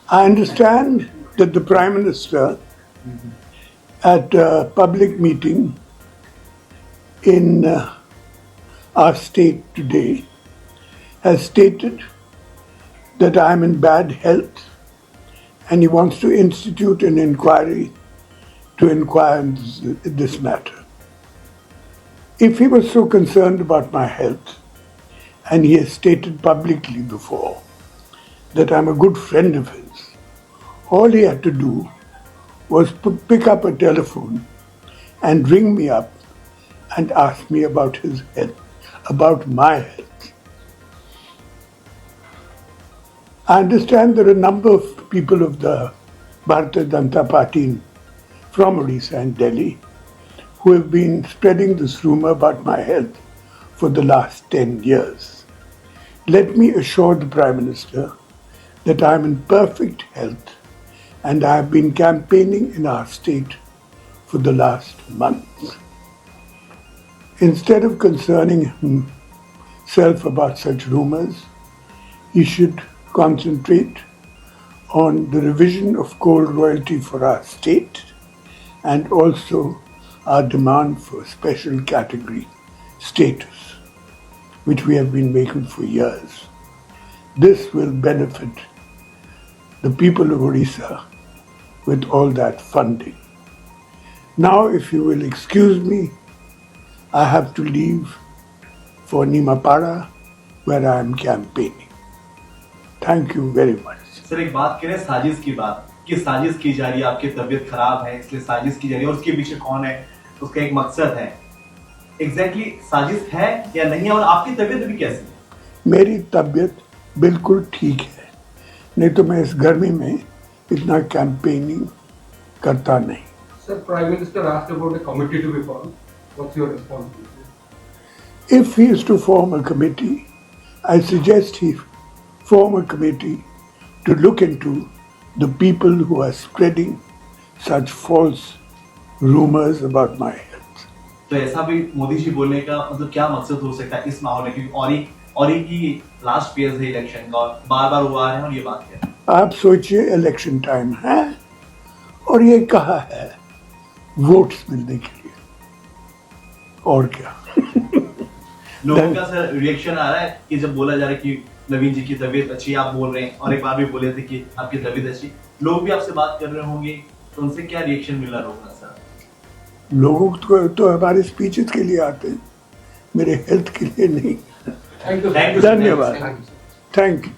I understand that the Prime Minister, at a public meeting in our state today, has stated that I am in bad health and he wants to institute an inquiry to inquire into this matter. If he was so concerned about my health, and he has stated publicly before that I'm a good friend of his, all he had to do was pick up a telephone and ring me up and ask me about his health, about my health. I understand there are a number of people of the Bharatiya Janata Party from Odisha and Delhi who have been spreading this rumor about my health for the last 10 years. Let me assure the Prime Minister that I am in perfect health and I have been campaigning in our state for the last month. Instead of concerning himself about such rumors, he should concentrate on the revision of coal royalty for our state and also our demand for special category status, which we have been making for years. This will benefit the people of Odisha with all that funding. Now, if you will excuse me, I have to leave for Nimapara, where I am campaigning. Thank you very much. Sir एक बात करें साजिश की बात कि साजिश की जा रही है, आपकी तबीयत खराब है इसलिए साजिश की जा रही है और उसके पीछे कौन है, उसका एक मकसद है। एग्जैक्टली साजिश है या नहीं है और आपकी तबीयत भी कैसी है? मेरी तबीयत बिल्कुल ठीक है, नहीं तो मैं इस गर्मी में इतना कैंपेनिंग करता नहीं। Sir, Prime Minister asked about a committee to be formed. What's your response? If he is to form a committee, I suggest he form a committee to look into the people who are spreading such false rumors about my health. तो ऐसा भी मोदी जी बोलने का मतलब क्या मकसद हो सकता है इस माहौल में, क्योंकि और की लास्ट फेज है इलेक्शन का और बार-बार हुआ है और ये बात क्या है? आप सोचिए, इलेक्शन टाइम है और ये कहा है वोट्स मिलने के लिए, और क्या? लोगों का सर रिएक्शन आ रहा है कि जब बोला जा रहा है कि नवीन जी की तबीयत अच्छी है, आप बोल रहे हैं और एक बार भी बोले थे कि आपकी तबीयत अच्छी, लोग भी आपसे बात कर रहे होंगे, तो उनसे क्या रिएक्शन मिला लोगों का सर? लोगों को तो हमारे स्पीचेस के लिए आते हैं, मेरे हेल्थ के लिए नहीं। Thank you. Thank you. धन्यवाद, थैंक यू।